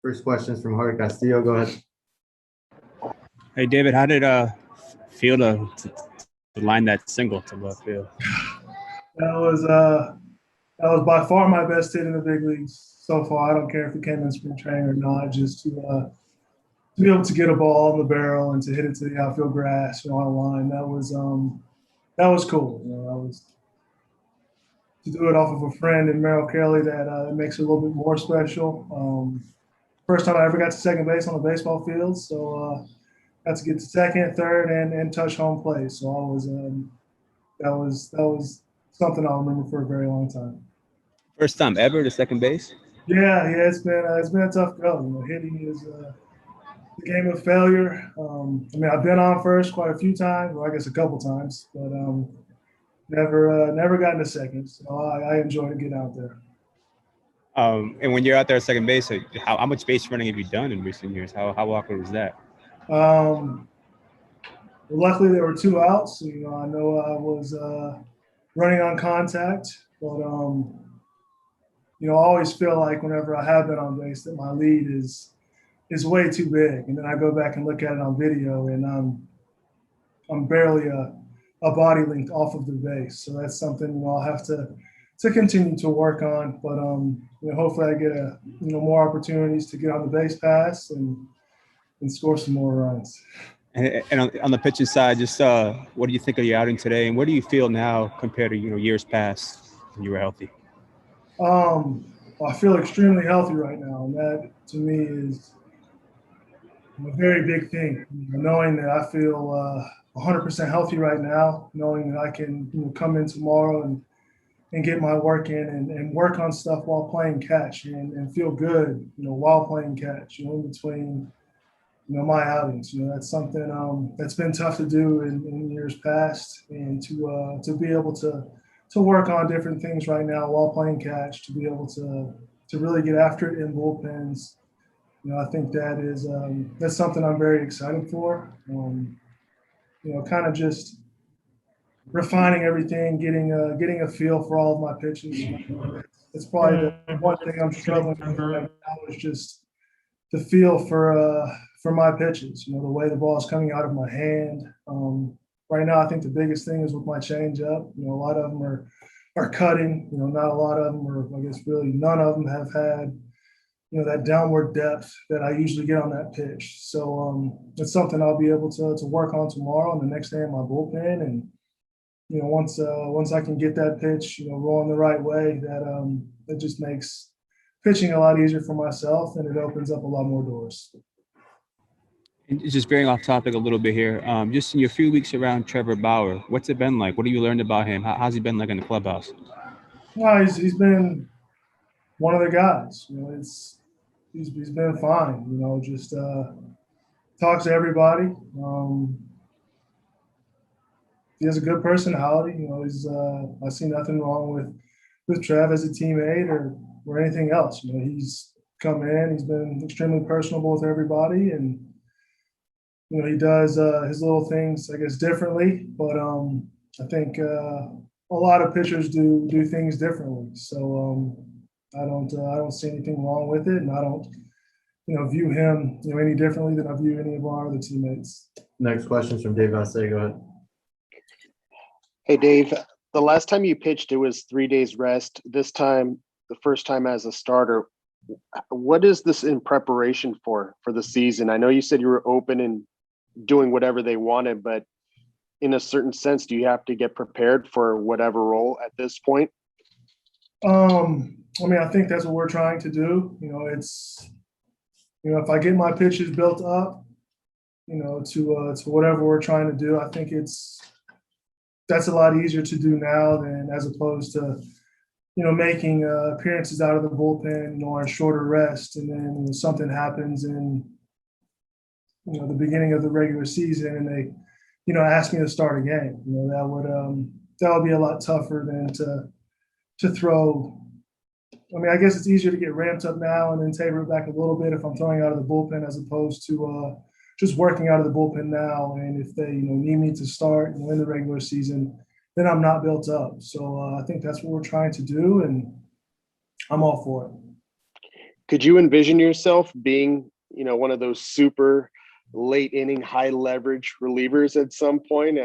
First question is from Jorge Castillo. Go ahead. Hey, David, how did feel to line that single to left field? That was by far my best hit in the big leagues so far. I don't care if it came in spring training or not. Just to be able to get a ball in the barrel and to hit it to the outfield grass, on a line. That was cool. That was to do it off of a friend in Merrill Kelly. That makes it a little bit more special. First time I ever got to second base on a baseball field, so got to get to second, third, and touch home plate. So I was that was something I'll remember for a very long time. First time ever to second base? Yeah, it's been a tough go. Hitting is the game of failure. I've been on first quite a few times, well, I guess a couple times, but never gotten to second. So I enjoy to get out there. And when you're out there at second base, how much base running have you done in recent years? How awkward was that? Luckily, there were two outs. So, I know I was running on contact, but I always feel like whenever I have been on base that my lead is way too big, and then I go back and look at it on video, and I'm barely a body length off of the base. So that's something I'll have to continue to work on. But hopefully I get more opportunities to get on the base pass and score some more runs. And on the pitching side, just what do you think of your outing today, and where do you feel now compared to years past when you were healthy? I feel extremely healthy right now, and that to me is a very big thing. Knowing that I feel 100% healthy right now, knowing that I can come in tomorrow and get my work in and work on stuff while playing catch and feel good, while playing catch, in between, my outings. That's something that's been tough to do in years past, and to be able to work on different things right now while playing catch, to be able to really get after it in bullpens. I think that's something I'm very excited for. Kind of just refining everything, getting a feel for all of my pitches. It's probably the one thing I'm struggling with right now is just the feel for my pitches. The way the ball is coming out of my hand. Right now, I think the biggest thing is with my changeup. A lot of them are cutting. Not a lot of them are. I guess really none of them have had that downward depth that I usually get on that pitch. So it's something I'll be able to work on tomorrow and the next day in my bullpen. And once I can get that pitch rolling the right way, that just makes pitching a lot easier for myself, and it opens up a lot more doors. And just veering off topic a little bit here, just in your few weeks around Trevor Bauer, what's it been like? What have you learned about him? How's he been like in the clubhouse? Well, he's been one of the guys. He's been fine. Just talks to everybody. He has a good personality. I see nothing wrong with Trev as a teammate or anything else. He's come in. He's been extremely personable with everybody, and he does his little things, I guess, differently. But I think a lot of pitchers do things differently. So I don't see anything wrong with it, and I don't view him any differently than I view any of our other teammates. Next question is from Dave Vassay. Go ahead. Hey, Dave. The last time you pitched, it was 3 days rest. This time, the first time as a starter. What is this in preparation for the season? I know you said you were open and doing whatever they wanted, but in a certain sense, do you have to get prepared for whatever role at this point? I think that's what we're trying to do. It's if I get my pitches built up, to whatever we're trying to do, I think that's a lot easier to do now than as opposed to making appearances out of the bullpen or a shorter rest, and then something happens in the beginning of the regular season, and they ask me to start a game. That would be a lot tougher than to throw. I guess it's easier to get ramped up now and then taper it back a little bit if I'm throwing out of the bullpen, as opposed to just working out of the bullpen now. And if they need me to start in the regular season, then I'm not built up. So I think that's what we're trying to do, and I'm all for it. Could you envision yourself being, one of those super late inning, high leverage relievers at some point?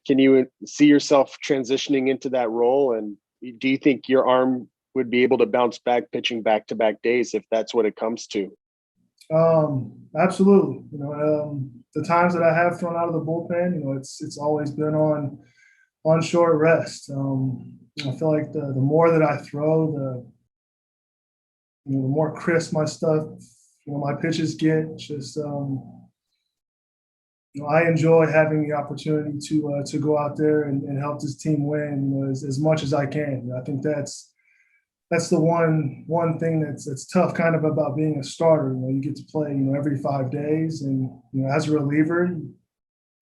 Can you see yourself transitioning into that role? And do you think your arm would be able to bounce back pitching back-to-back days if that's what it comes to? Absolutely. The times that I have thrown out of the bullpen, it's always been on short rest. I feel like the more that I throw, the more crisp my stuff, my pitches get. Just I enjoy having the opportunity to go out there and help this team win, as much as I can. I think that's the one thing that's tough kind of about being a starter. You get to play, every 5 days, and as a reliever,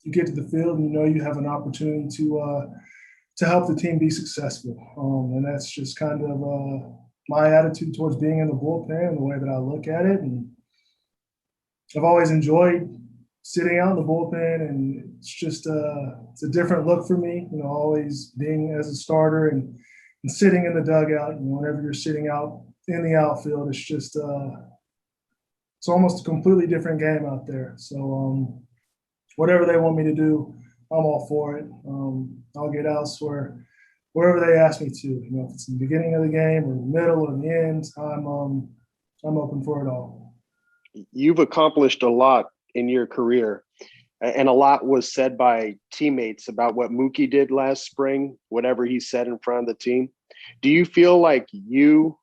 you get to the field and you have an opportunity to help the team be successful. And that's just kind of my attitude towards being in the bullpen and the way that I look at it. And I've always enjoyed sitting out in the bullpen, and it's just it's a different look for me. Always being as a starter and sitting in the dugout. Whenever you're sitting out in the outfield, it's just it's almost a completely different game out there. So whatever they want me to do, I'm all for it. I'll get out wherever they ask me to. If it's in the beginning of the game or the middle or the end, I'm open for it all. You've accomplished a lot in your career, and a lot was said by teammates about what Mookie did last spring, whatever he said in front of the team. Do you feel like you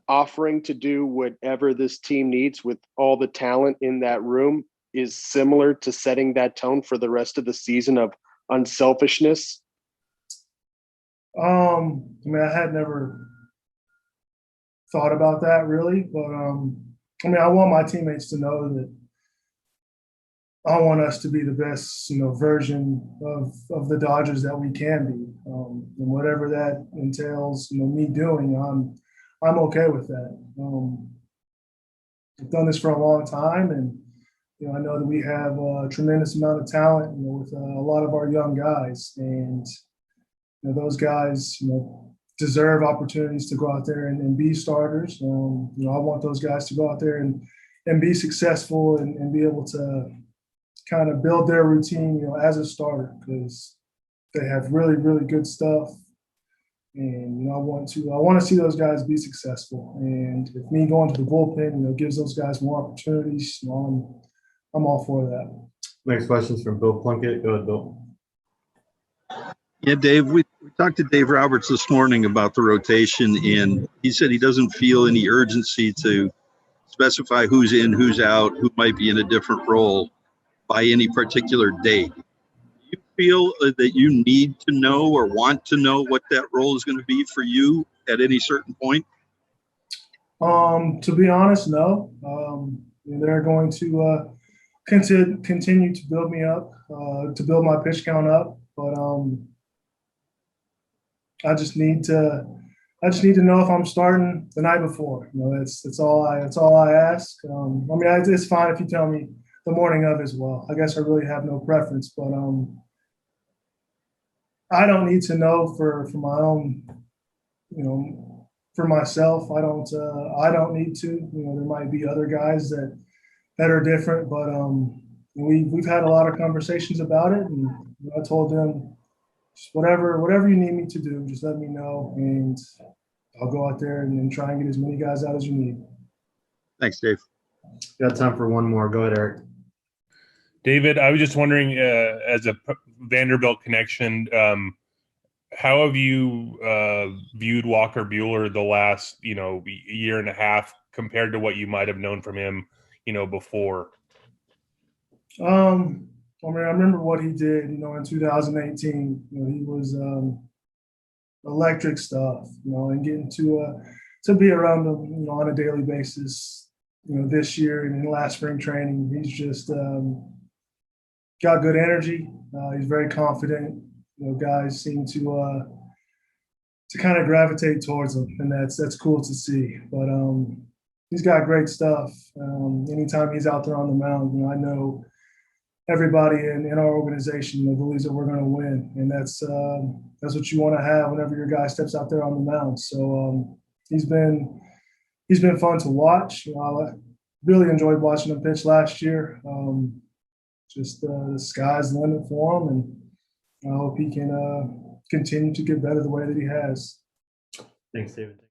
offering to do whatever this team needs with all the talent in that room is similar to setting that tone for the rest of the season of unselfishness? I had never thought about that really, but I want my teammates to know that I want us to be the best, version of the Dodgers that we can be, and whatever that entails, me doing, I'm okay with that. I've done this for a long time, and I know that we have a tremendous amount of talent, with a lot of our young guys, and those guys, deserve opportunities to go out there and be starters. I want those guys to go out there and be successful and be able to kind of build their routine, as a starter, because they have really, really good stuff. And I want to see those guys be successful. And if me going to the bullpen, gives those guys more opportunities, I'm all for that. Next question's from Bill Plunkett. Go ahead, Bill. Yeah, Dave, we talked to Dave Roberts this morning about the rotation, and he said he doesn't feel any urgency to specify who's in, who's out, who might be in a different role by any particular date. Do you feel that you need to know or want to know what that role is going to be for you at any certain point? To be honest, no. They're going to continue to build me up, to build my pitch count up, but I just need to know if I'm starting the night before. That's all I ask. It's fine if you tell me the morning of as well. I guess I really have no preference, but I don't need to know for my own, for myself. I don't need to. There might be other guys that are different, but we've had a lot of conversations about it, and I told them, just whatever you need me to do, just let me know, and I'll go out there and try and get as many guys out as you need. Thanks, Dave. Got time for one more. Go ahead, Eric. David, I was just wondering, as a Vanderbilt connection, how have you viewed Walker Buehler the last, year and a half compared to what you might have known from him, before? I remember what he did, in 2018. He was electric stuff, and getting to be around him, on a daily basis, this year and in last spring training. He's just got good energy. He's very confident. Guys seem to kind of gravitate towards him, and that's cool to see. But he's got great stuff. Anytime he's out there on the mound, I know everybody in our organization believes that we're going to win, and that's what you want to have whenever your guy steps out there on the mound. So he's been he's been fun to watch. I really enjoyed watching him pitch last year. The sky's the limit for him, and I hope he can continue to get better the way that he has. Thanks, David.